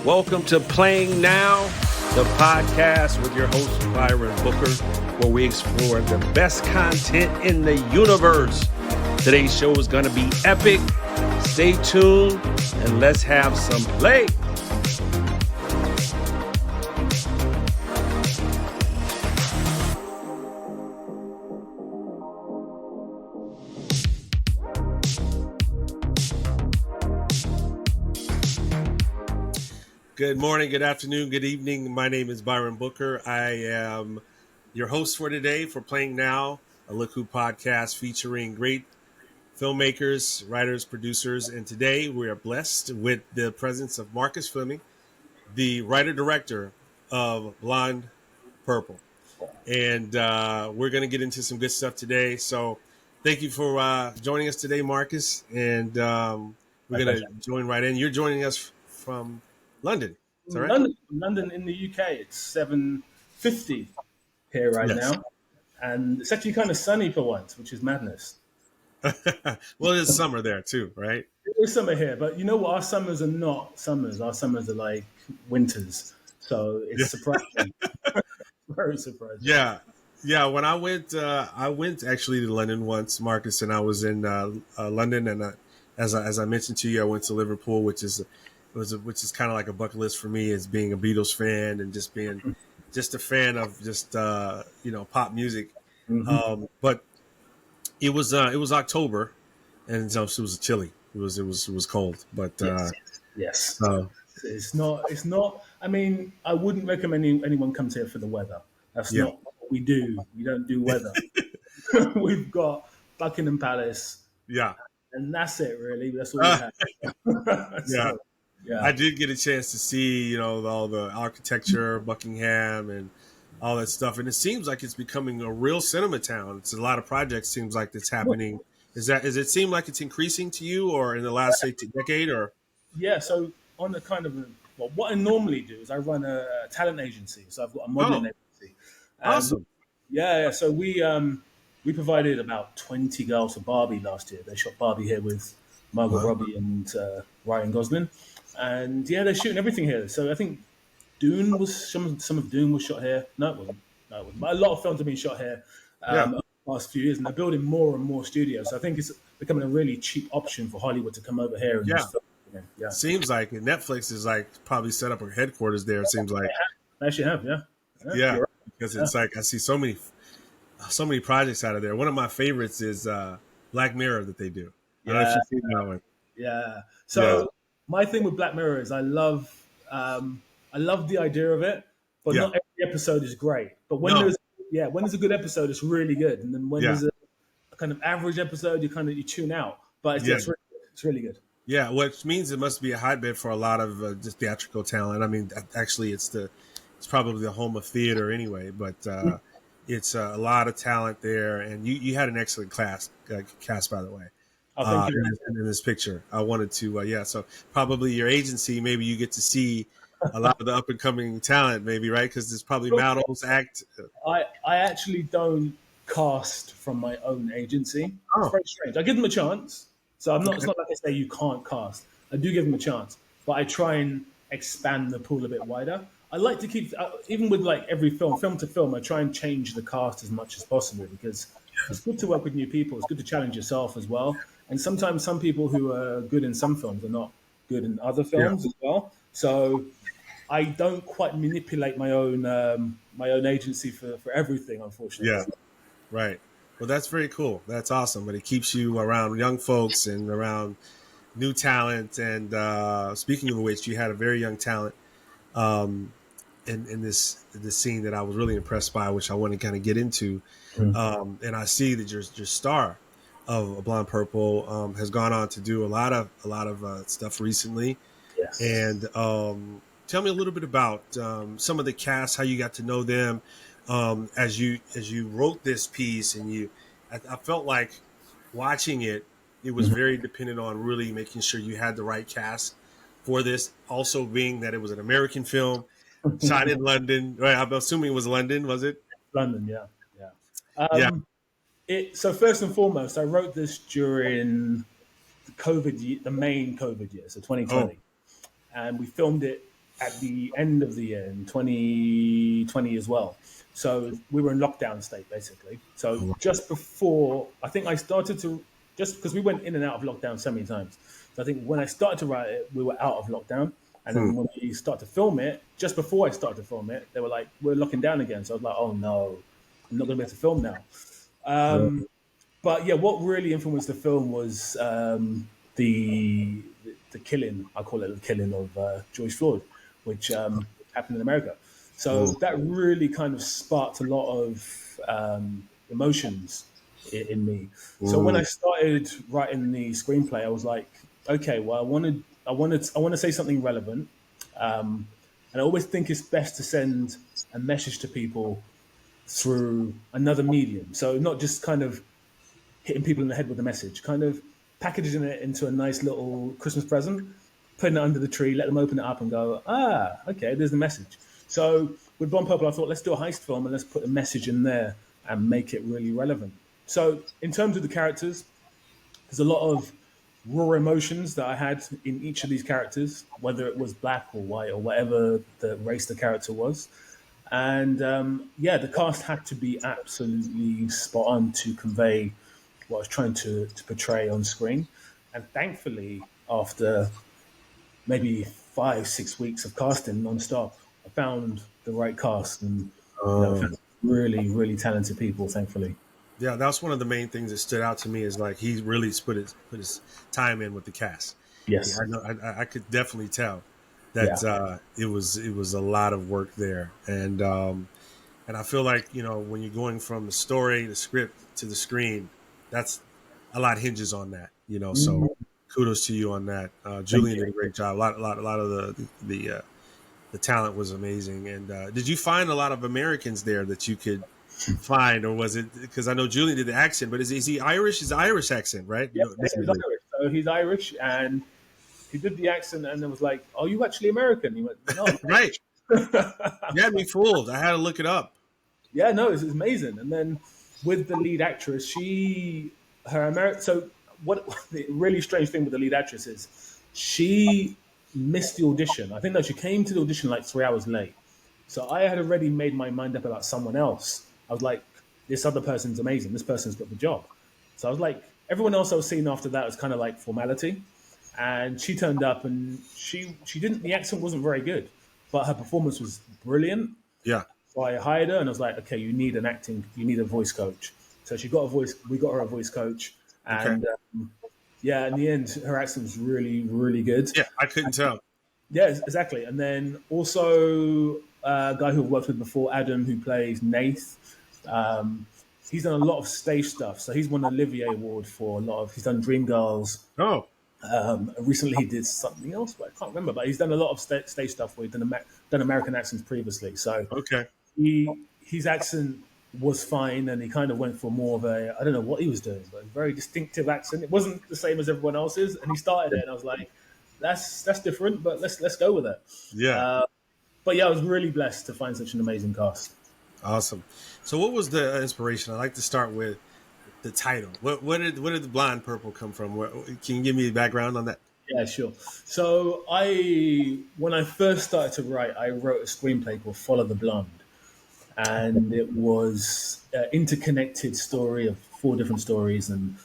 Welcome to Playing Now, the podcast with your host, Byron Booker, where we explore the best content in the universe. Today's show is going to be epic. Stay tuned and let's have some play. Good morning, good afternoon, good evening. My name is Byron Booker. I am your host for today for Playing Now, a Look Who podcast featuring great filmmakers, writers, producers. And today we are blessed with the presence of Marcus Flemmings, the writer-director of Blond Purple. And we're going to get into some good stuff today. So thank you for joining us today, Marcus. And we're going to join right in. You're joining us from London. Is that right? London in the UK. It's 7:50 here right now. And it's actually kind of sunny for once, which is madness. Well, it's summer there too, right? It is summer here, but you know what? Our summers are not summers. Our summers are like winters. So it's surprising. Very surprising. Yeah. When I went actually to London once, Marcus, and I was in London, and as I mentioned to you, I went to Liverpool, which is kind of like a bucket list for me, as being a Beatles fan and just being just a fan of just pop music. Mm-hmm. But it was October, and so it was chilly. It was cold, but yes. It's not. I mean, I wouldn't recommend anyone comes here for the weather. That's not what we do. We don't do weather. We've got Buckingham Palace. Yeah. And that's it, really. That's all we have. Yeah. I did get a chance to see, all the architecture, Buckingham, and all that stuff. And it seems like it's becoming a real cinema town. It's a lot of projects. Seems like that's happening. Does it seem like it's increasing to you, or in the last decade, or? Yeah. So on the kind of what I normally do is I run a talent agency. So I've got a modeling agency. Awesome. Yeah. So we provided about 20 girls for Barbie last year. They shot Barbie here with Margot Robbie and Ryan Gosling. And they're shooting everything here. So I think Dune was some of Dune was shot here. No, it wasn't. But a lot of films have been shot here over the past few years, and they're building more and more studios. So I think it's becoming a really cheap option for Hollywood to come over here and just film again. Yeah. Seems like Netflix is probably set up a headquarters there. It seems like they actually have, yeah. Because it's like I see so many projects out of there. One of my favorites is Black Mirror that they do. I don't know if you've seen that one. Yeah. So my thing with Black Mirror is I love the idea of it, but not every episode is great. But when there's a good episode, it's really good. And then when there's a kind of average episode, you tune out. But it's really good. Yeah, which means it must be a hotbed for a lot of just theatrical talent. I mean, actually, it's probably the home of theater anyway. But it's a lot of talent there, and you had an excellent cast, by the way. Thank you. In this picture, I wanted to, so probably your agency, maybe you get to see a lot of the up and coming talent, maybe, right? Because there's probably models, act. I actually don't cast from my own agency. It's very strange. I give them a chance, so I'm not. It's not like I say you can't cast. I do give them a chance, but I try and expand the pool a bit wider. I like to keep, even with like every film to film, I try and change the cast as much as possible because it's good to work with new people. It's good to challenge yourself as well. And sometimes some people who are good in some films are not good in other films as well. So I don't quite manipulate my own agency for everything, unfortunately. Yeah, right. Well, that's very cool. That's awesome. But it keeps you around young folks and around new talent. And speaking of which, you had a very young talent in this scene that I was really impressed by, which I want to kind of get into. And I see that your star of Blond Purple has gone on to do a lot of stuff recently. Yes. And tell me a little bit about some of the cast, how you got to know them as you wrote this piece. And I felt like watching it was very dependent on really making sure you had the right cast for this. Also being that it was an American film shot in London, right? I'm assuming it was London, was it? London, yeah. So first and foremost, I wrote this during the main COVID year, so 2020. And we filmed it at the end of the year in 2020 as well. So we were in lockdown state basically. So just before, I think I started to, just because we went in and out of lockdown so many times. So I think when I started to write it, we were out of lockdown. And Hmm. then when we started to film it, just before I started to film it, they were like, we're locking down again. So I was like, oh no, I'm not going to be able to film now. But yeah, what really influenced the film was the killing. I call it the killing of George Floyd, which happened in America. So that really kind of sparked a lot of emotions in me. So when I started writing the screenplay, I was like, okay, well, I want to say something relevant, and I always think it's best to send a message to people through another medium. So not just kind of hitting people in the head with a message, kind of packaging it into a nice little Christmas present, putting it under the tree, let them open it up and go, ah, okay, there's the message. So with Blond Purple, I thought, let's do a heist film and let's put a message in there and make it really relevant. So in terms of the characters, there's a lot of raw emotions that I had in each of these characters, whether it was black or white or whatever the race the character was. And yeah, the cast had to be absolutely spot on to convey what I was trying to portray on screen. And thankfully, after maybe 5, 6 weeks of casting nonstop, I found the right cast and found really, really talented people. Thankfully, Yeah, that's one of the main things that stood out to me is like he really put his time in with the cast. Yeah, yes, I know. I could definitely tell that yeah, it was a lot of work there, and I feel like when you're going from the story, the script to the screen, that's a lot hinges on that. So kudos to you on that. thank Julian you. did a great job. A lot of the talent was amazing. And did you find a lot of Americans there that you could find, or was it because I know Julian did the accent, but is he Irish? Is Irish accent, right? Yes, yes, he's Natively, Irish. So he's Irish, and he did the accent, and it was like, "Are you actually American?" He went, "No, I'm right? Irish." You had me fooled. I had to look it up. Yeah, no, it's amazing. And then with the lead actress, her American. So what the really strange thing with the lead actress is she missed the audition. I think that she came to the audition like 3 hours late. So I had already made my mind up about someone else. I was like, this other person's amazing. This person's got the job. So I was like, everyone else I was seeing after that was kind of like formality. And she turned up and she didn't. The accent wasn't very good, but her performance was brilliant. Yeah. So I hired her, and I was like, okay, you need a voice coach. So she got a voice. We got her a voice coach, Okay. and yeah, in the end, her accent was really, really good. Yeah, I couldn't tell. Yeah, exactly. And then also a guy who I've worked with before, Adam, who plays Nath. Um, he's done a lot of stage stuff. So he's won an Olivier Award for a lot of. He's done Dreamgirls. Oh, Recently, he did something else, but I can't remember. But he's done a lot of stage stuff where he's done American accents previously. So okay. his accent was fine, and he kind of went for more of a, I don't know what he was doing, but a very distinctive accent. It wasn't the same as everyone else's, and he started it, and I was like, that's different, but let's go with it. Yeah. But yeah, I was really blessed to find such an amazing cast. Awesome. So, what was the inspiration? I like to start with the title. Where did the Blonde Purple come from? Can you give me a background on that? Yeah, sure. So when I first started to write, I wrote a screenplay called Follow the Blonde, and it was an interconnected story of 4 different stories, and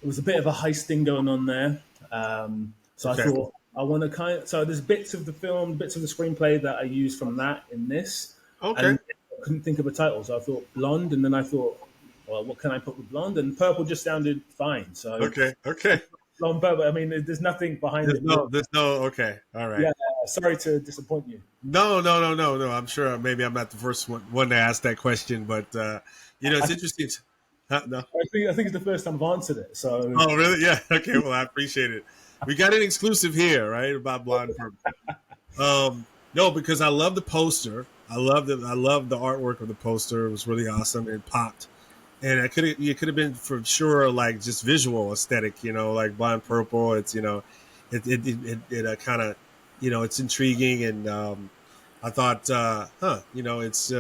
it was a bit of a heist thing going on there. So I Okay. thought I want to so there's bits of the film, bits of the screenplay that I used from that in this, Okay. and I couldn't think of a title, so I thought blonde, and then I thought, well, what can I put with blonde? And purple just sounded fine, so Okay. Okay. blonde purple. I mean, there's nothing behind There's it. no. There's no. Okay. All right. Yeah, sorry to disappoint you. No. No. No. No. No. I'm sure maybe I'm not the first one to ask that question, but it's I, interesting. Huh? No. I think it's the first time I've answered it. So Oh, really? Yeah. Okay. Well, I appreciate it. We got an exclusive here, right, about Blonde Purple. No, because I love the poster. I love the artwork of the poster. It was really awesome. It popped, and it could have been for sure like just visual aesthetic. Like Blonde Purple. It's it kind of it's intriguing, and I thought, it's.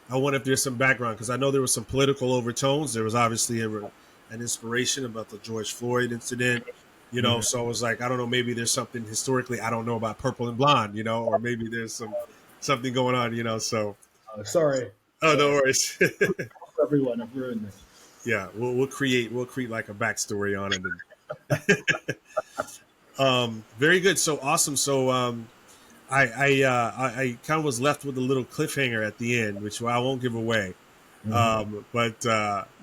I wonder if there's some background because I know there was some political overtones. There was obviously an inspiration about the George Floyd incident. So it was like, I don't know, maybe there's something historically I don't know about Purple and Blonde, or maybe there's something going on, so. Sorry, Oh, no sorry worries. for everyone. I've ruined this. Yeah, we'll create like a backstory on it. And very good. So awesome. So I kind of was left with a little cliffhanger at the end, which I won't give away. But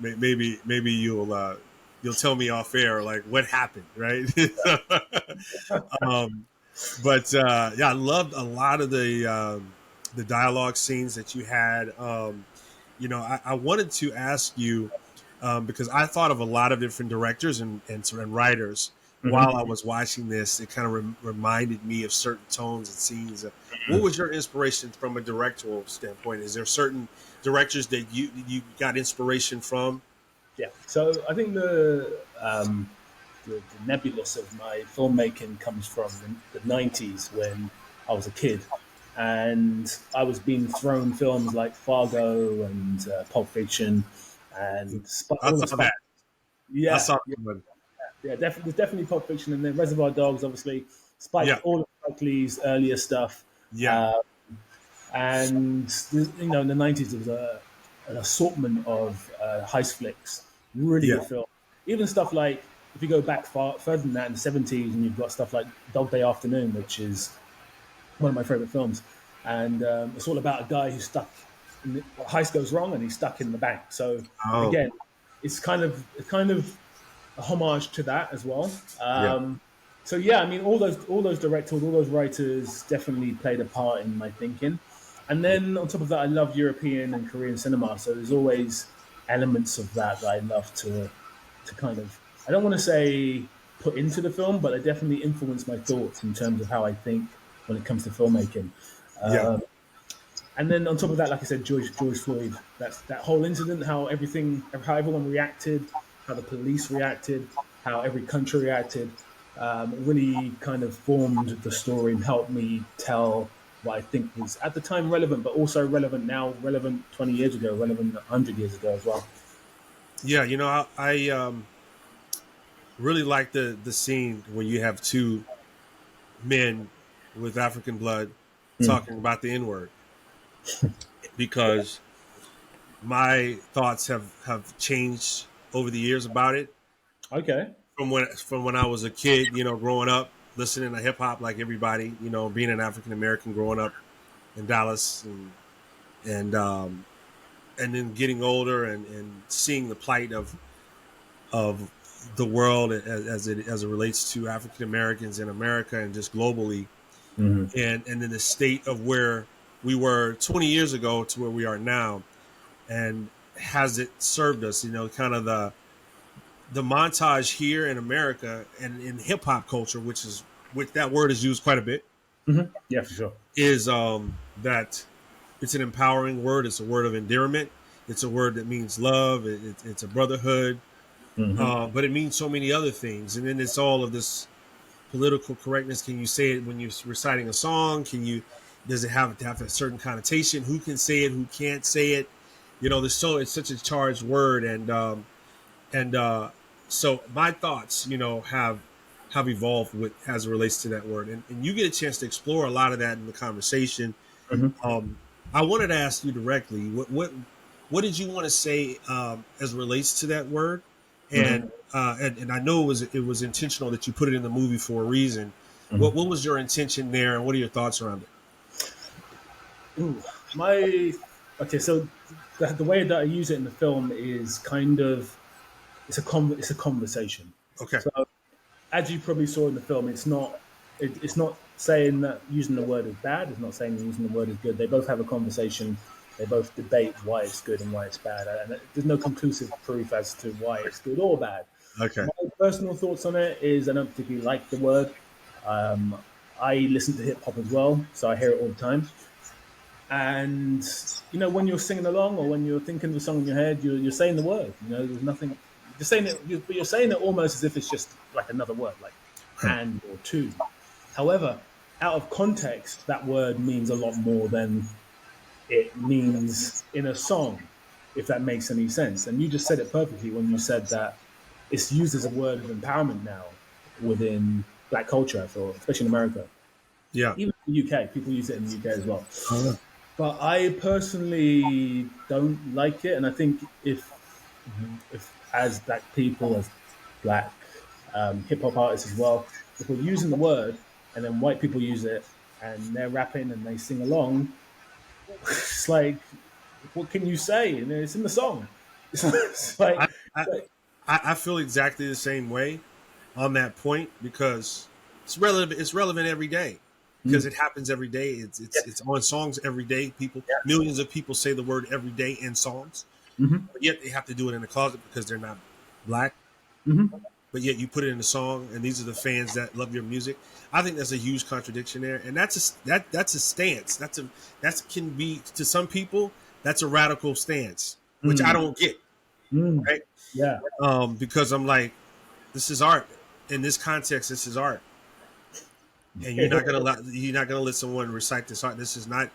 maybe you'll tell me off air like what happened, right? um, but yeah, I loved a lot of the dialogue scenes that you had. I wanted to ask you because I thought of a lot of different directors and writers Mm-hmm. while I was watching this. It kind of reminded me of certain tones and scenes. What was your inspiration from a directorial standpoint? Is there certain directors that you got inspiration from? Yeah. So I think the nebulous of my filmmaking comes from the 90s when I was a kid. And I was being thrown films like Fargo and Pulp Fiction and I all the saw Spike. that. I Yeah, saw yeah, that one. yeah. There's definitely Pulp Fiction and then Reservoir Dogs, obviously. Spike, Yeah, all of Spike Lee's earlier stuff. yeah, Uh, and in the 90s there was an assortment of heist flicks, really yeah, good film. Even stuff like, if you go back further than that, in the 70s, and you've got stuff like Dog Day Afternoon, which is one of my favorite films. And it's all about a guy who's stuck a heist goes wrong and he's stuck in the bank. So oh, again, it's kind of a homage to that as well. yeah, So yeah, I mean, all those directors, all those writers definitely played a part in my thinking. And then on top of that, I love European and Korean cinema. So there's always elements of that I love to kind of, I don't want to say put into the film, but they definitely influence my thoughts in terms of how I think when it comes to filmmaking. yeah, And then on top of that, like I said, George Floyd. That's that whole incident, how everyone reacted, how the police reacted, how every country reacted. Really kind of formed the story and helped me tell what I think was at the time relevant, but also relevant now, relevant 20 years ago, relevant 100 years ago as well. yeah. I really like the scene where you have two men with African blood talking about the N word because my thoughts have changed over the years about it Okay. from when I was a kid, growing up listening to hip hop like everybody, being an African American growing up in Dallas and and then getting older and seeing the plight of the world as it relates to African Americans in America and just globally, and then the state of where we were 20 years ago to where we are now, and has it served us? Kind of the montage here in America and in hip hop culture, which that word is used quite a bit, Yeah, for sure. is that it's an empowering word. It's a word of endearment. It's a word that means love. It's a brotherhood. But it means so many other things. And then it's all of this political correctness. Can you say it when you're reciting a song? Does it have to have a certain connotation? Who can say it? Who can't say it? It's such a charged word. And so my thoughts, have evolved with as it relates to that word. And you get a chance to explore a lot of that in the conversation. Um, I wanted to ask you directly, what did you want to say as it relates to that word? And I know it was intentional that you put it in the movie for a reason. What was your intention there, and what are your thoughts around it? Ooh, my okay. So the way that I use it in the film is kind of it's a conversation. Okay, So as you probably saw in the film, it's not saying that using the word is bad. It's not saying using the word is good. They both have a conversation. They both debate why it's good and why it's bad, and there's no conclusive proof as to why it's good or bad. okay, My personal thoughts on it is I don't particularly like the word. Um, I listen to hip hop as well, so I hear it all the time. And when you're singing along or when you're thinking of a song in your head, you're saying the word. There's nothing. You're saying it, but you're saying it almost as if it's just like another word, like and or to. However, out of context, that word means a lot more than it means in a song, if that makes any sense. And you just said it perfectly when you said that it's used as a word of empowerment now. within black culture. I feel, especially in America, Yeah. even in the UK, people use it in the UK as well. Oh, But I personally don't like it, and I think if as black people, as black hip hop artists as well, if we're using the word and then white people use it and they're rapping and they sing along, it's like, what can you say? And it's in the song. It's I, like, I I feel exactly the same way on that point because it's relevant. It's relevant every day because mm, it happens every day. It's yes, on songs every day. People, yeah, millions of people say the word every day in songs, hmm but yet they have to do it in the closet because they're not black. hmm But yet you put it in a song, and these are the fans that love your music. I think that's a huge contradiction there, and that's a stance. That can be to some people that's a radical stance, which I mm, don't get. mm, Right? yeah, Because I'm like, this is art. In this context, this is art, and you're not gonna let someone recite this art. This is not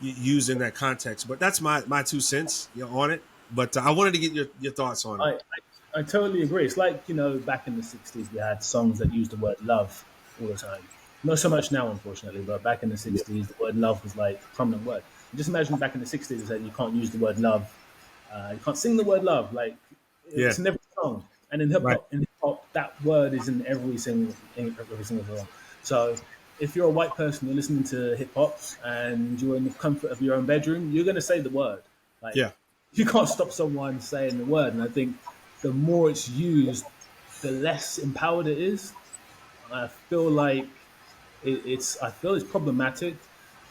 used in that context. But that's my 2 cents, on it. But I wanted to get your thoughts on it. I totally agree. It's like, back in the 60s, we had songs that used the word love all the time. Not so much now, unfortunately, but back in the Yeah, 60s, the word love was like a prominent word. And just imagine back in the 60s, they said you can't use the word love. You can't sing the word love. Like, yeah, it's in every song. And right, in hip hop, that word is in every single song. So if you're a white person, you're listening to hip hop and you're in the comfort of your own bedroom, you're going to say the word. Like, yeah, you can't stop someone saying the word. And I think the more it's used, the less empowered it is. I feel like I feel it's problematic,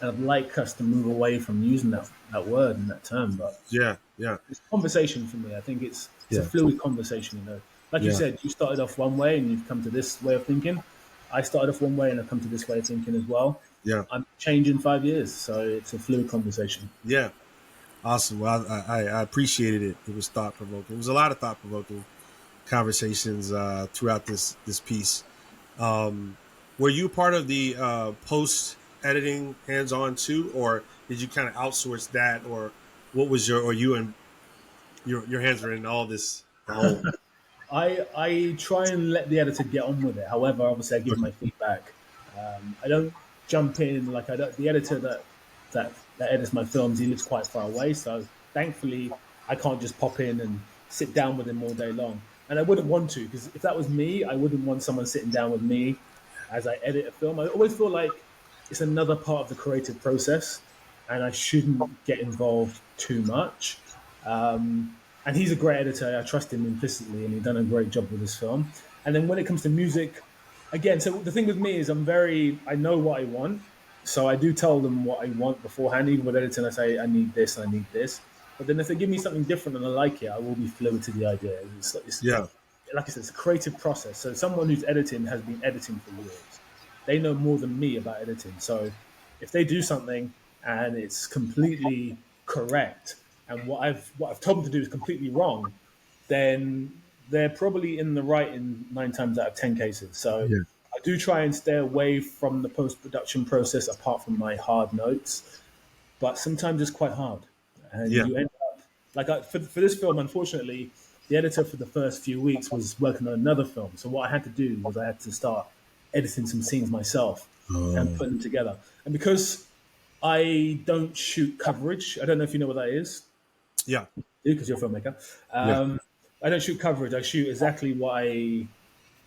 and I'd like us to move away from using that word and that term. But yeah, yeah, it's conversation for me. I think it's a yeah, fluid conversation. Like you yeah, said, you started off one way and you've come to this way of thinking. I started off one way and I've come to this way of thinking as well. yeah, I'm changing 5 years, so it's a fluid conversation. yeah. Awesome. Well, I appreciated it. It was thought provoking. It was a lot of thought provoking conversations throughout this piece. Um, were you part of the post editing hands on too, or did you kind of outsource that, or what was or you and your hands were in all this the whole? I try and let the editor get on with it. However, obviously, I give Okay. my feedback. I don't jump in like I don't. The editor that edits my films, he lives quite far away, so thankfully, I can't just pop in and sit down with him all day long. And I wouldn't want to, because if that was me, I wouldn't want someone sitting down with me as I edit a film. I always feel like it's another part of the creative process, and I shouldn't get involved too much. And he's a great editor. I trust him implicitly, and he's done a great job with this film. And then when it comes to music, again, so the thing with me is I know what I want, so I do tell them what I want beforehand. Even with editing, I say I need this, I need this. But then if they give me something different and I like it, I will be fluid to the idea. Yeah, Like I said, it's a creative process. So someone who's editing has been editing for years. They know more than me about editing. So if they do something and it's completely correct, and what I've told them to do is completely wrong, then they're probably in the right in 9 times out of 10 cases. So yeah, I do try and stay away from the post production process apart from my hard notes, but sometimes it's quite hard, and yeah. you end up like for this film. Unfortunately, the editor for the first few weeks was working on another film, so what I had to do was I had to start editing some scenes myself and Oh, putting them together. And because I don't shoot coverage, I don't know if you know what that is, yeah, because you're a filmmaker. yeah. I don't shoot coverage. I shoot exactly what I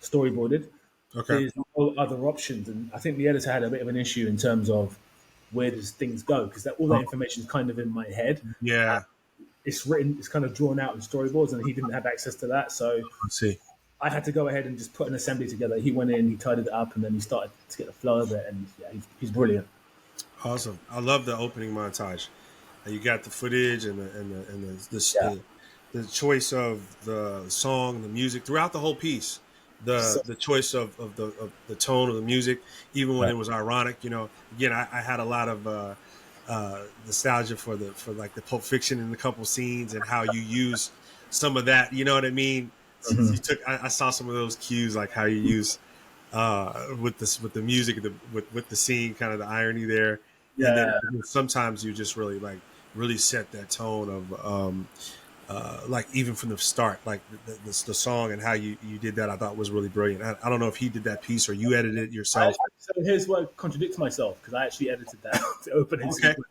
storyboarded. Okay. There's no other options, and I think the editor had a bit of an issue in terms of where does things go, because all that Oh, information is kind of in my head. yeah. It's written, it's kind of drawn out in storyboards, and he didn't have access to that. So I see. I had to go ahead and just put an assembly together. He went in, he tidied it up, and then he started to get the flow of it. And yeah, he's brilliant. Awesome. I love the opening montage. You got the footage Yeah. the choice of the song, the music throughout the whole piece. So, The choice of the tone of the music, even when yeah. it was ironic. Again, I had a lot of nostalgia for like the Pulp Fiction in a couple scenes and how you use some of that. You know what I mean? You Mhm. took I saw some of those cues, like how you use with the music, with the scene, kind of the irony there, and then Yeah. sometimes you just really really set that tone like even from the start, like the song and how you did that, I thought was really brilliant. I don't know if he did that piece or you edited it yourself. So here's where I contradict myself because I actually edited that the opening Okay, sequence.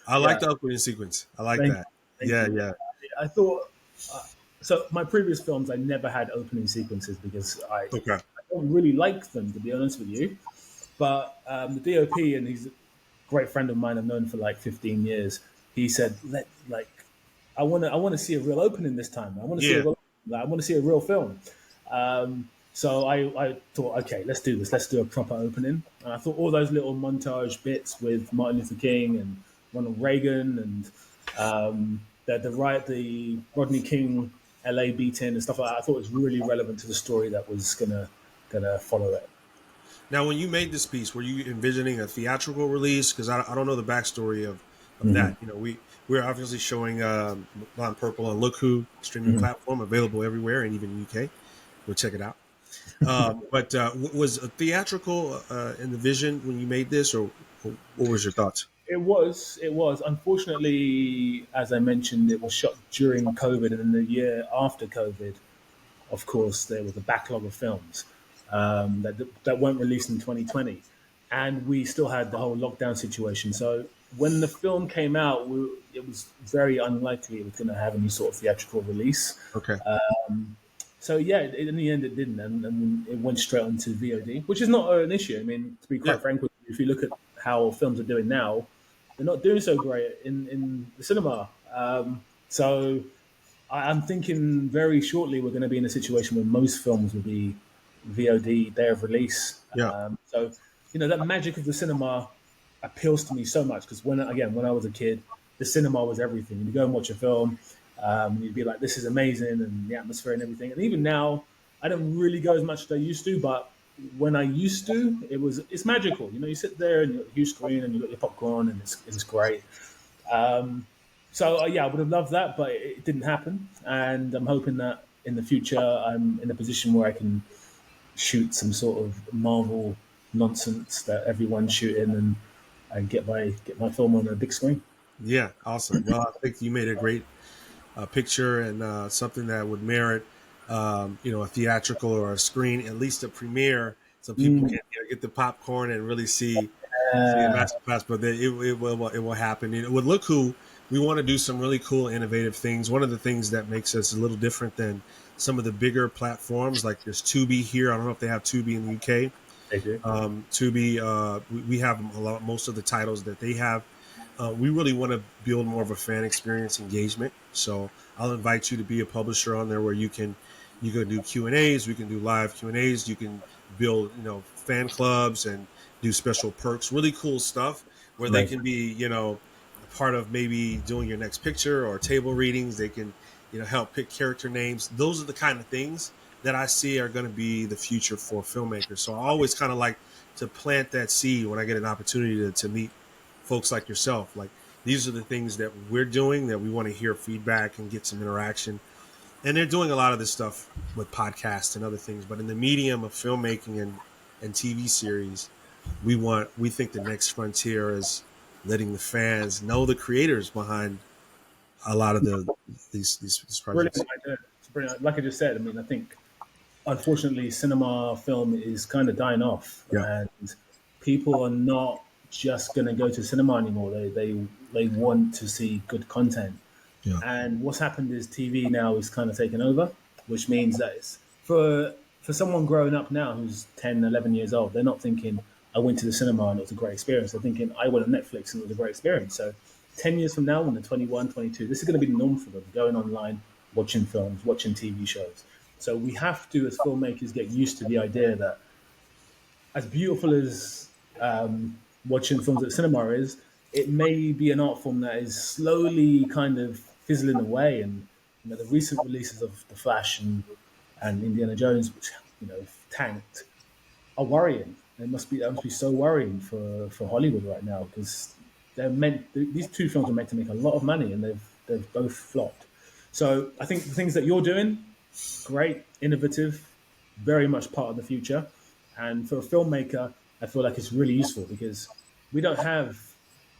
I like Yeah, the opening sequence. I like thank that. you, thank Yeah, you. yeah, I thought so. My previous films, I never had opening sequences because I okay, don't really like them, to be honest with you. But the DOP, and he's a great friend of mine. I've known for like 15 years. He said, "Let like I want to see a real opening this time. I want to see a yeah, real, I want to see a real film." So I thought, okay, let's do this. Let's do a proper opening. And I thought all those little montage bits with Martin Luther King and Ronald Reagan and the Rodney King LA beating and stuff like that. I thought it was really relevant to the story that was gonna follow it. Now, when you made this piece, were you envisioning a theatrical release? Because I don't know the backstory of Mm-hmm. that. You know, we're obviously showing Blond Purple on Look Who streaming platform, available everywhere and even UK. Go check it out. But was a theatrical in the vision when you made this, or what was your thoughts? It was. It was. Unfortunately, as I mentioned, it was shot during COVID, and in the year after COVID, of course, there was a backlog of films that weren't released in 2020, and we still had the whole lockdown situation. So when the film came out, it was very unlikely it was going to have any sort of theatrical release. Okay. So yeah, in the end, it didn't, and it went straight onto VOD, which is not an issue. I mean, to be Yeah. quite frank with you, if you look at how films are doing now, they're not doing so great in the cinema. So I'm thinking very shortly we're going to be in a situation where most films will be VOD day of release. Yeah. So that magic of the cinema appeals to me so much because when I was a kid, the cinema was everything. You go and watch a film, you'd be like, "This is amazing," and the atmosphere and everything. And even now, I don't really go as much as I used to, but when I used to, it's magical. You sit there and you got a huge screen and you got your popcorn and it's great. So yeah, I would have loved that, but it didn't happen. And I'm hoping that in the future I'm in a position where I can shoot some sort of Marvel nonsense that everyone's shooting and get my film on a big screen. Yeah. Awesome. Well, I think you made a great picture and something that would merit, a theatrical or a screen, at least a premiere, so people Mm, can get the popcorn and really see a masterclass. But then it will happen. With Look Who, we want to do some really cool, innovative things. One of the things that makes us a little different than some of the bigger platforms, like there's Tubi here. I don't know if they have Tubi in the UK. they do. Tubi, we have most of the titles that they have. We really want to build more of a fan experience engagement. So I'll invite you to be a publisher on there where you can do Q&As, we can do live Q&As, you can build fan clubs and do special perks, really cool stuff where they Amazing. can be a part of maybe doing your next picture or table readings. They can help pick character names. Those are the kind of things that I see are going to be the future for filmmakers. So I always kind of like to plant that seed when I get an opportunity to meet folks like yourself. Like these are the things that we're doing that we want to hear feedback and get some interaction. And they're doing a lot of this stuff with podcasts and other things. But in the medium of filmmaking and TV series, we think the next frontier is letting the fans know the creators behind a lot of these Brilliant projects. idea. It's brilliant. Like I just said, I mean, I think unfortunately, cinema film is kind of dying off, Yeah. and people are not just going to go to cinema anymore. They want to see good content. Yeah. And what's happened is TV now is kind of taken over, which means that it's for someone growing up now who's 10, 11 years old, they're not thinking, I went to the cinema and it was a great experience. They're thinking, I went on Netflix and it was a great experience. So 10 years from now, when they're 21, 22, this is going to be the norm for them, going online, watching films, watching TV shows. So we have to, as filmmakers, get used to the idea that as beautiful as watching films at cinema is, it may be an art form that is slowly kind of fizzling away. And the recent releases of The Flash and Indiana Jones, which tanked, are worrying. That must be so worrying for Hollywood right now because these two films are meant to make a lot of money and they've both flopped. So I think the things that you're doing, great, innovative, very much part of the future. And for a filmmaker, I feel like it's really useful because we don't have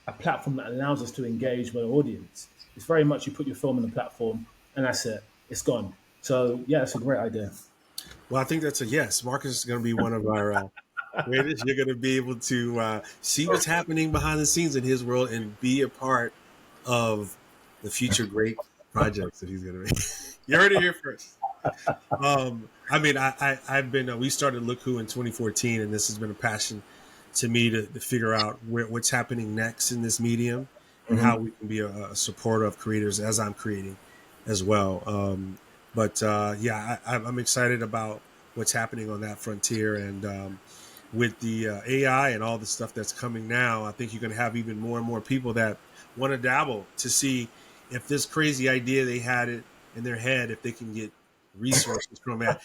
a platform that allows us to engage with our audience. It's very much you put your film on the platform, and that's it. It's gone. So yeah, it's a great idea. Well, I think that's a yes. Marcus is going to be one of our creators. You're going to be able to see what's happening behind the scenes in his world and be a part of the future great projects that he's going to make. You heard it here first. I mean, I've been, we started Look Who in 2014, and this has been a passion to me to figure out what's happening next in this medium and Mm-hmm. how we can be a supporter of creators as I'm creating as well. Yeah, I'm excited about what's happening on that frontier. And with the AI and all the stuff that's coming now, I think you're going to have even more and more people that want to dabble to see if this crazy idea they had it in their head, if they can get resources from that.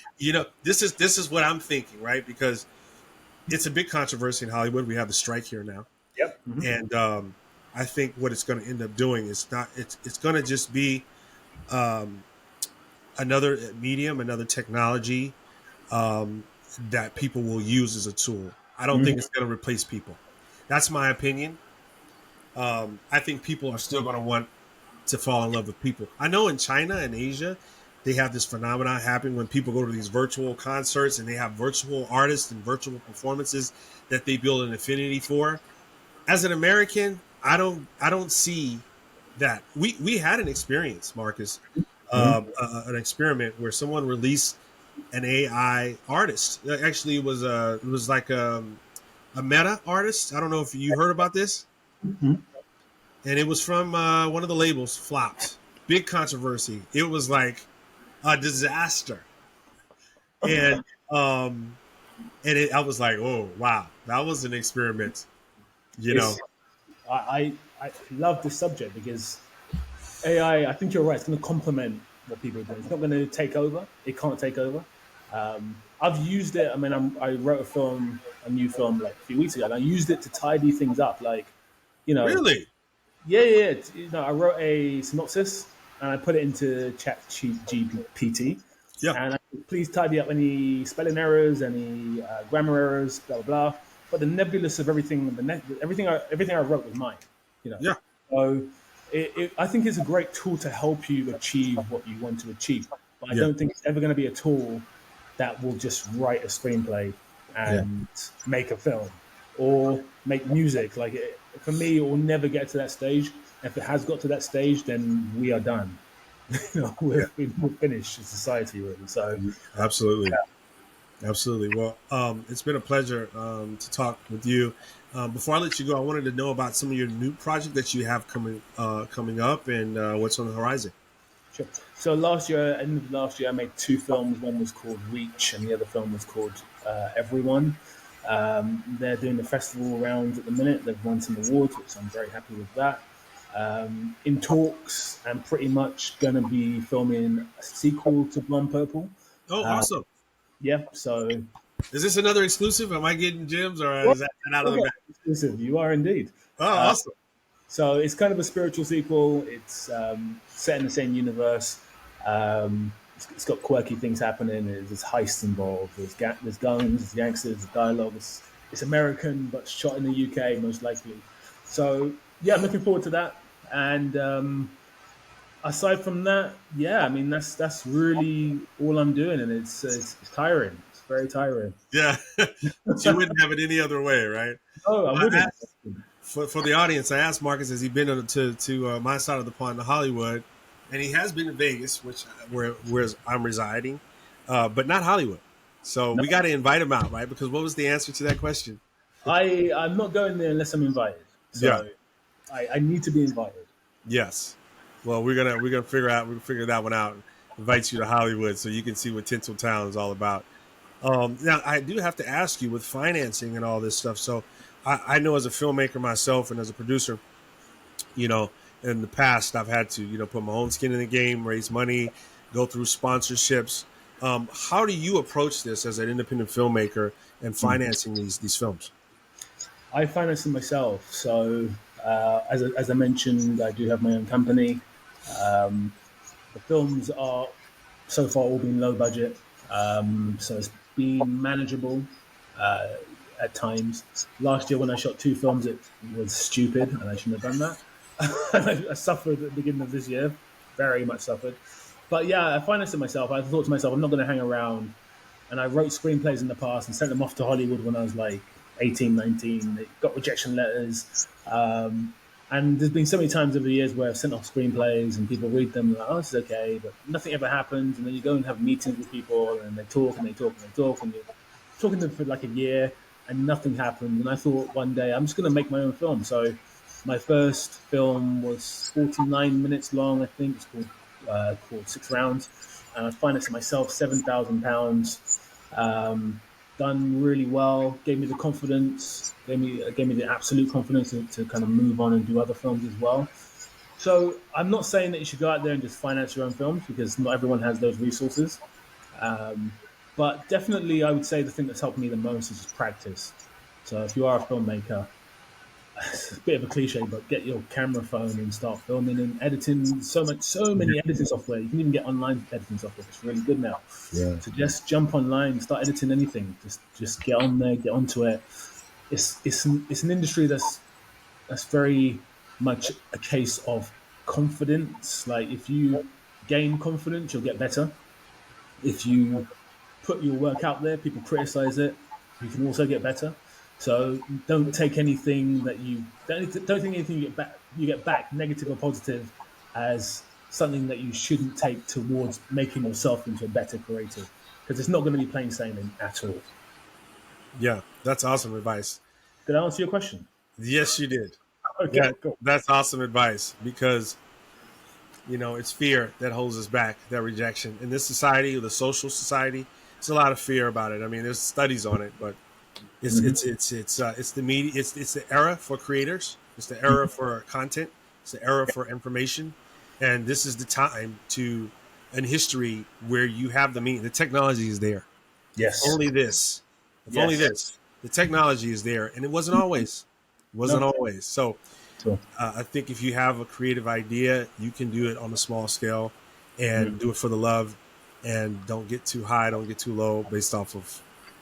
This is what I'm thinking, right? Because it's a big controversy in Hollywood. We have the strike here now, Yep. Mm-hmm. and I think what it's going to end up doing is not. It's going to just be um, another medium, another technology um, that people will use as a tool. I don't think Mm-hmm. it's going to replace people. That's my opinion. I think people are still going to want to fall in love with people. I know in China and Asia, they have this phenomenon happening when people go to these virtual concerts and they have virtual artists and virtual performances that they build an affinity for. As an American, I don't see that. We had an experience, Marcus, Mm-hmm. an experiment where someone released an AI artist. Actually, it was like a meta artist. I don't know if you heard about this, Mm-hmm. and it was from one of the labels. Flopped, big controversy. It was like a disaster, and um, I was like, oh wow, that was an experiment. You know, It's I love this subject because AI. I think you're right. It's going to complement what people are doing. It's not going to take over. It can't take over. I've used it. I mean, I wrote a new film like a few weeks ago, and I used it to tidy things up. Like, you know, really, yeah, yeah. I wrote a synopsis and I put it into Chat GPT, yeah, and I said, please tidy up any spelling errors, any grammar errors, blah blah blah. But the nebulous of everything, everything I wrote was mine. You know, yeah, so I think it's a great tool to help you achieve what you want to achieve. But I yeah, don't think it's ever going to be a tool that will just write a screenplay yeah, and make a film or make music. For me, it will never get to that stage. If it has got to that stage, then we are done. yeah. We're finished as society, really. So, Absolutely. Absolutely. Well, it's been a pleasure to talk with you. Before I let you go, I wanted to know about some of your new project that you have coming up and what's on the horizon. sure. So last year, end of last year, I made two films. One was called Reach, and the other film was called Everyone. They're doing the festival rounds at the minute. They've won some awards, which I'm very happy with that. In talks, I'm pretty much going to be filming a sequel to Blond Purple. Oh, awesome! Yeah, so Is this another exclusive? Am I getting gems, or well, is that out of the okay, bag? exclusive. You are indeed. Oh, Uh, awesome! so it's kind of a spiritual sequel. It's set in the same universe. It's got quirky things happening. There's heists involved. There's guns, there's gangsters, there's dialogue. It's American, but shot in the UK most likely. So yeah, I'm looking forward to that. And aside from that, yeah, I mean that's really all I'm doing, and it's tiring. It's very tiring. Yeah, but you wouldn't have it any other way, right? Oh, I Well, I wouldn't. asked, for the audience, I asked Marcus, has he been to my side of the pond, to Hollywood, and he has been to Vegas, which where I'm residing, but not Hollywood. So No, we got to invite him out, right? Because what was the answer to that question? I'm not going there unless I'm invited. Yeah. So I need to be invited. Yes. Well, we're gonna figure that one out. And invite you to Hollywood so you can see what Tinseltown is all about. Now, I do have to ask you with financing and all this stuff. So, I know as a filmmaker myself and as a producer, you know, in the past I've had to, put my own skin in the game, raise money, go through sponsorships. How do you approach this as an independent filmmaker and financing these films? I finance it myself. So as I mentioned, I do have my own company. Um, the films are so far all been low budget, so it's been manageable uh, at times. Last year when I shot two films, it was stupid, and I shouldn't have done that. I suffered at the beginning of this year, very much suffered. But yeah, I financed it myself. I thought to myself, I'm not going to hang around. And I wrote screenplays in the past and sent them off to Hollywood when I was like 18, 19. They got rejection letters. And there's been so many times over the years where I've sent off screenplays and people read them, like, oh, this is okay, but nothing ever happens. And then you go and have meetings with people and they talk and they talk and they talk, and you're talking to them for like a year and nothing happened. And I thought one day I'm just going to make my own film. So my first film was 49 minutes long, I think. It's called Six Rounds. And I financed it myself, £7,000. Done really well. Gave me the confidence. Gave me the absolute confidence to kind of move on and do other films as well. So I'm not saying that you should go out there and just finance your own films because not everyone has those resources. Um, but definitely, I would say the thing that's helped me the most is just practice. So if you are a filmmaker, it's a bit of a cliche, but get your camera phone and start filming and editing. So many editing software. You can even get online editing software. It's really good now. Yeah. So just jump online, start editing anything. Just get on there, get onto it. It's an industry that's very much a case of confidence. Like if you gain confidence, you'll get better. If you put your work out there, people criticize it, you can also get better. So don't take anything that don't think anything you get back, negative or positive, as something that you shouldn't take towards making yourself into a better creative, because it's not going to be plain sailing at all. Yeah, that's awesome advice. Did I answer your question? Yes, you did. Okay, cool. That's awesome advice because it's fear that holds us back, that rejection in this society, the social society. It's a lot of fear about it. I mean, there's studies on it, but it's the media. It's the era for creators. It's the era for content. It's the era for information, and this is the time to in history where you have the mean. The technology is there. If Yes. only this. If only Yes. this. The technology is there, and it wasn't always. It wasn't No. always. So So, I think if you have a creative idea, you can do it on a small scale and do it for the love, and don't get too high, don't get too low based off of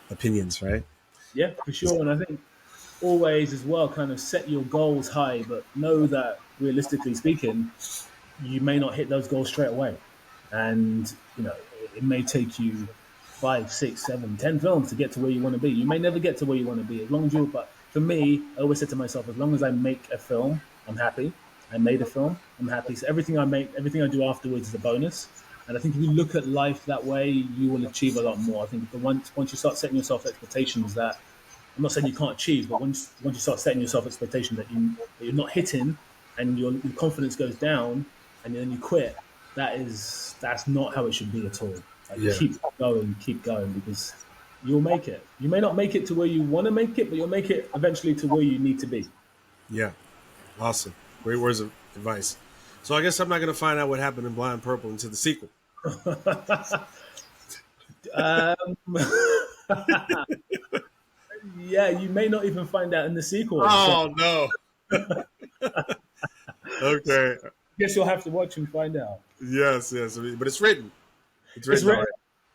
opinions, right? yeah, for sure. And I think always as well, kind of set your goals high, but know that realistically speaking, you may not hit those goals straight away. And, it may take you 5, 6, 7, 10 films to get to where you want to be. You may never get to where you want to be as long as you, but for me, I always said to myself, as long as I make a film, I'm happy. I made a film, I'm happy. So everything I make, everything I do afterwards is a bonus. And I think if you look at life that way, you will achieve a lot more. I think once you start setting yourself expectations that I'm not saying you can't achieve, but once you start setting yourself expectation that you're not hitting, and your confidence goes down, and then you quit, that's not how it should be at all. Like Yeah. keep going, because you'll make it. You may not make it to where you want to make it, but you'll make it eventually to where you need to be. Yeah. Awesome. Great words of advice. So I guess I'm not going to find out what happened in Blind Purple until the sequel. Um, yeah, you may not even find out in the sequel. So Oh, no. Okay. I guess you'll have to watch and find out. Yes, yes. But it's written. It's It's written written.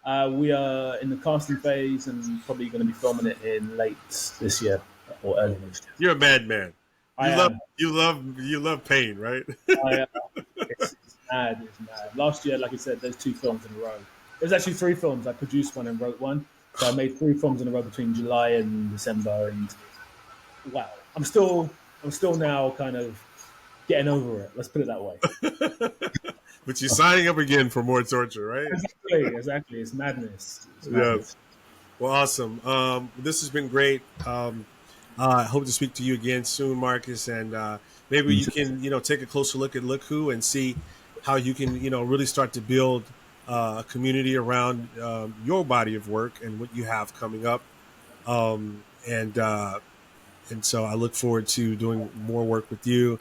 already. We are in the casting phase and probably going to be filming it in late this year or early next year. You're a madman. I am. You love pain, right? I, it's mad. It's mad. Last year, like I said, there's 2 films in a row. There's actually 3 films. I produced one and wrote one. So I made 3 films in a row between July and December. And wow, I'm still now kind of getting over it. Let's put it that way. But you're signing up again for more torture, right? Exactly. It's madness. It's Yes. madness. Well, awesome. This has been great. I hope to speak to you again soon, Marcus, and maybe you can, take a closer look at Look Who and see how you can, really start to build a community around your body of work and what you have coming up. Um, and and so I look forward to doing more work with you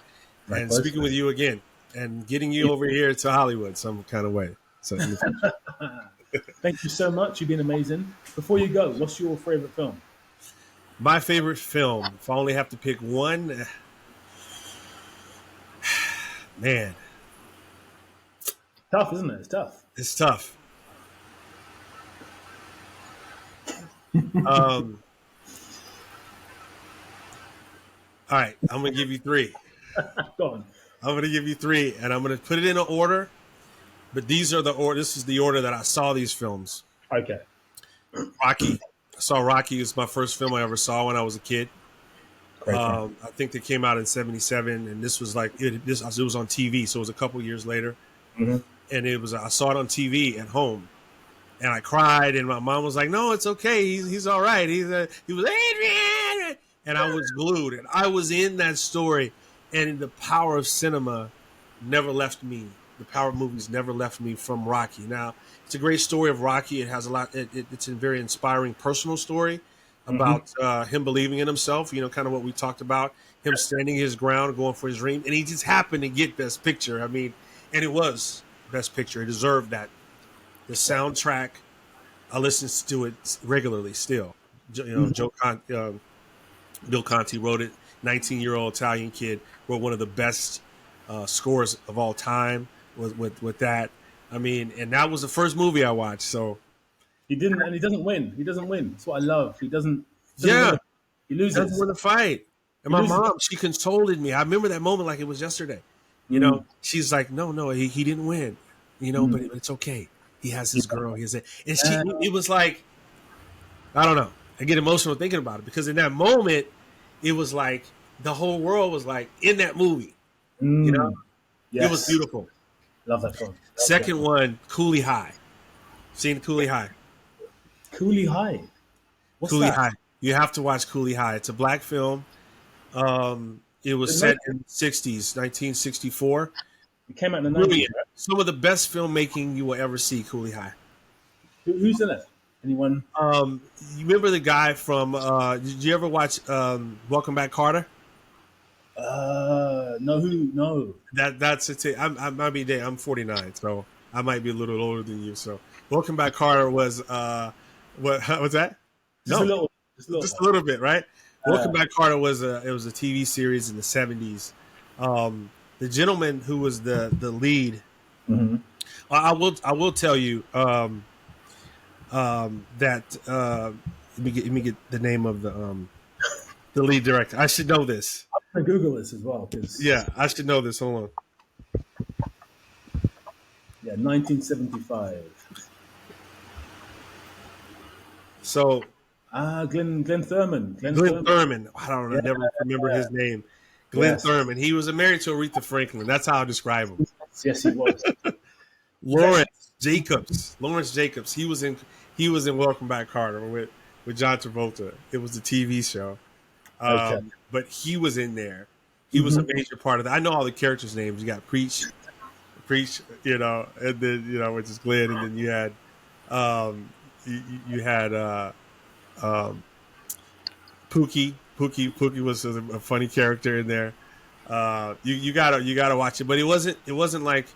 and Likewise. speaking with you again and getting you over here to Hollywood some kind of way. So in the future. Thank you so much. You've been amazing. Before you go, what's your favorite film? My favorite film, if I only have to pick one, man, Tough, isn't it? It's tough. it's tough. Um, all right, I'm gonna give you three. Go on. I'm gonna give you three, and I'm gonna put it in an order. but these are the order. This is the order that I saw these films. Okay. Rocky. I saw Rocky. It was my first film I ever saw when I was a kid. Great film. I think they came out in '77, and this was like it was on TV, so it was a couple years later, Hmm. and I saw it on TV at home, and I cried, and my mom was like, "No, it's okay. He's all right. He was Adrian," and I was glued, and I was in that story, and the power of cinema never left me. The power of movies never left me from Rocky. Now, it's a great story of Rocky. It has a lot. It's a very inspiring personal story Hmm. about him believing in himself. You know, kind of what we talked about. Him standing his ground, going for his dream, and he just happened to get Best Picture. I mean, and it was Best Picture. It deserved that. The soundtrack, I listen to it regularly still. You know, Hmm. Bill Conti wrote it. 19-year-old Italian kid wrote one of the best scores of all time with that. I mean, and that was the first movie I watched. So He didn't, and he doesn't win. He doesn't win. That's what I love. He doesn't win. yeah, He that's loses. where the fight. And He my loses. mom, she consoled me. I remember that moment like it was yesterday. You Mm, know, she's like, no, he didn't win. You know, but mm. it's okay. He has his Yeah. girl. He has it, and Uh, it was like I don't know. I get emotional thinking about it because in that moment, it was like the whole world was like in that movie. You know, mm. it was Yes. beautiful. Love that film. Love that Second film. one, Cooley High. Seen Cooley High. Cooley High. What's Cooley that? High. You have to watch Cooley High. It's a black film. It was The set in the 60s, 1964. It came out in the 90s, Brilliant. right? Some of the best filmmaking you will ever see, Cooley High. Who's in it? Anyone? You remember the guy from, did you ever watch Welcome Back, Carter? No, who? No. That's it. I might be I'm 49, so I might be a little older than you. So Welcome Back, Carter was what was that? Just a No, little, just a little just bit. a little bit, right? Welcome Back, Carter was a TV series in the 70s. The gentleman who was the lead, Hmm. I will tell you that let me get the name of the lead director. I should know this. I'm gonna Google this as well because Yeah, I should know this. Hold on. yeah, 1975. So Glenn Thurman. Glenn Glenn Thurman. Thurman. I don't know, Yeah. never remember his name. Glenn Yes. Thurman. He was married to Aretha Franklin. That's how I describe him. Yes, he was. He's actually. Lawrence Jacobs. Lawrence Jacobs. He was in Welcome Back, Carter with John Travolta. It was a TV show. Okay. But he was in there. He was a Hmm. major part of that. I know all the characters' names. You got Preach, you know, and then which is Glenn, and then you had you had um, Pookie was a funny character in there. You gotta watch it, but it wasn't like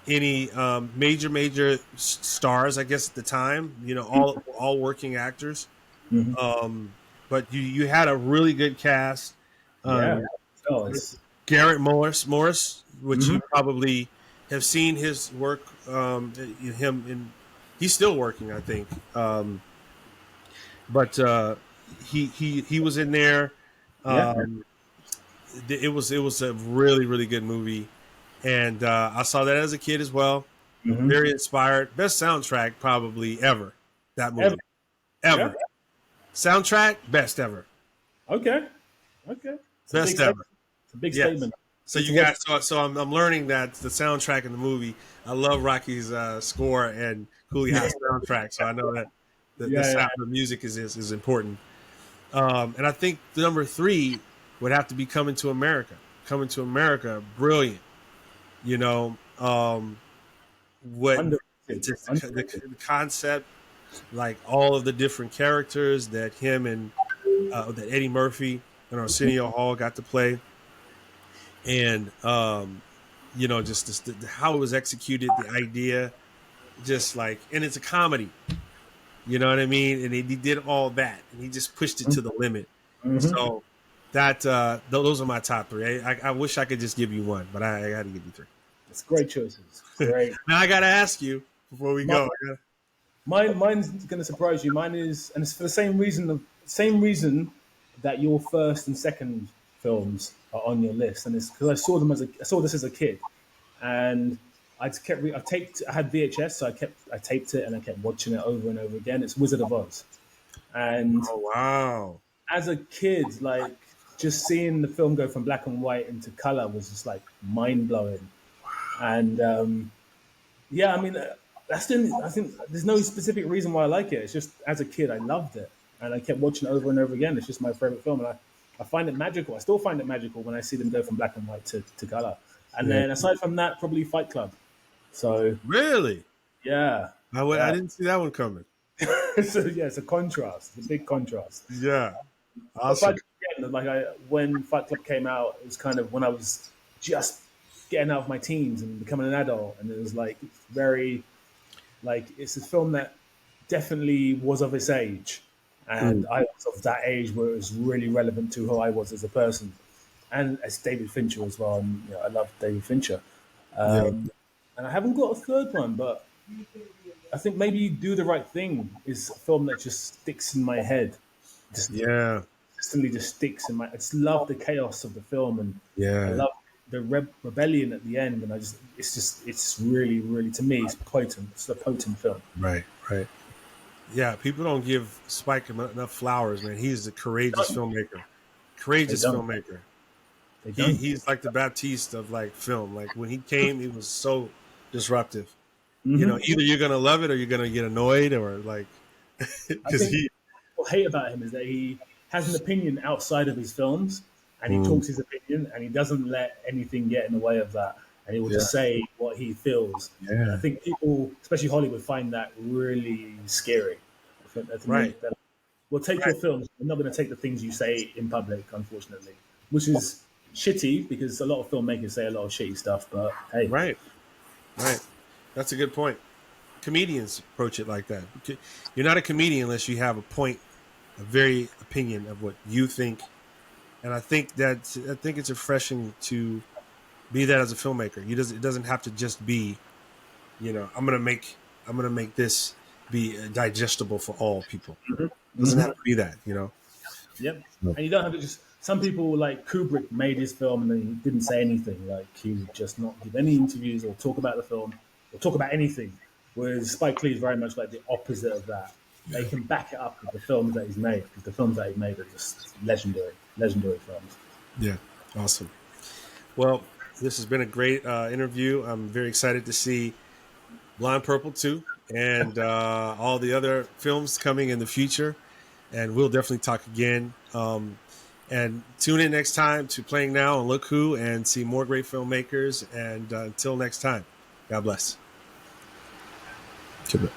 any major stars, I guess, at the time. You know, all working actors. Hmm. Um, but you had a really good cast. Yeah. Um, Oh, it's. Garrett Morris, which Hmm. you probably have seen his work. He's still working, I think. But he was in there. Yeah. Um, it was a really good movie, and I saw that as a kid as well. Hmm. Very inspired. Best soundtrack probably ever. That Ever. movie Yeah. ever. Soundtrack best ever. Okay. Okay. It's a big Best ever. statement. It's a big Yes. statement. So It's you what. guys, so I'm learning that the soundtrack in the movie. I love Rocky's score and Cooley High's soundtrack, so I know that the Yeah. sound of music is important. And I think the number three would have to be Coming to America. Coming to America, brilliant. You know, what Underrated. just Underrated. the concept, like all of the different characters that him and that Eddie Murphy and Arsenio Hall got to play, and just how it was executed, the idea, just like, and it's a comedy. You know what I mean? And he did all that, and he just pushed it to the limit. Hmm. So that those are my top three. I wish I could just give you one, but I got to give you three. It's great choices. Great. Now I got to ask you before we My, go. mine's going to surprise you. Mine is, and it's for the same reason that your first and second films are on your list, and it's because I saw this as a kid, and I had VHS, so I taped it and I kept watching it over and over again. It's Wizard of Oz, and Oh wow. as a kid, like just seeing the film go from black and white into color was just like mind blowing. And yeah, I mean, I think there's no specific reason why I like it. It's just as a kid, I loved it, and I kept watching it over and over again. It's just my favorite film, and I find it magical. I still find it magical when I see them go from black and white to color. And Yeah. then aside from that, probably Fight Club. So Really? yeah, I yeah. didn't see that one coming. So yeah, it's a contrast, it's a big contrast. Yeah. But Fight Awesome. Club, again, when Fight Club came out, it was kind of when I was just getting out of my teens and becoming an adult, and it was like very like it's a film that definitely was of its age, Mm, and I was of that age where it was really relevant to who I was as a person, and as David Fincher as well. And I love David Fincher, yeah. and I haven't got a third one, but I think maybe Do the Right Thing is a film that just sticks in my head, just Yeah. consistently just sticks in my. I just love the chaos of the film, and I Yeah. love the rebellion at the end, and it's really, really to me, it's potent. It's a potent film. Right. Right. Yeah. People don't give Spike enough flowers, man. He's a courageous filmmaker. They Courageous don't. filmmaker. They don't. He's like the Baptiste of like film. Like when he came, he was so disruptive. Hmm. Either you're gonna love it or you're gonna get annoyed or like I because think he. what I hate about him is that he has an opinion outside of his films, and he Mm, talks his opinion, and he doesn't let anything get in the way of that, and he will yeah. just say what he feels. And I Yeah. think people, especially Hollywood, find that really scary. I Right. think that we'll take Right. your films. We're not going to take the things you say in public, unfortunately, which is shitty because a lot of filmmakers say a lot of shitty stuff. But hey, Right. Right. That's a good point. Comedians approach it like that. You're not a comedian unless you have a point, a very opinion of what you think. And I think it's refreshing to be that as a filmmaker. It doesn't have to just be, I'm gonna make this be digestible for all people. It doesn't have to be that. yep. No. And you don't have to just. Some people like Kubrick made his film and then he didn't say anything. Like he would just not give any interviews or talk about the film or talk about anything. Whereas Spike Lee is very much like the opposite of that. They can back it up with the films that he's made because the films that he's made are just legendary, legendary films. Yeah. Awesome. Well, this has been a great interview. I'm very excited to see Blonde Purple 2 and all the other films coming in the future. And we'll definitely talk again. And tune in next time to Playing Now and Look Who and see more great filmmakers. And until next time, God bless. Goodbye.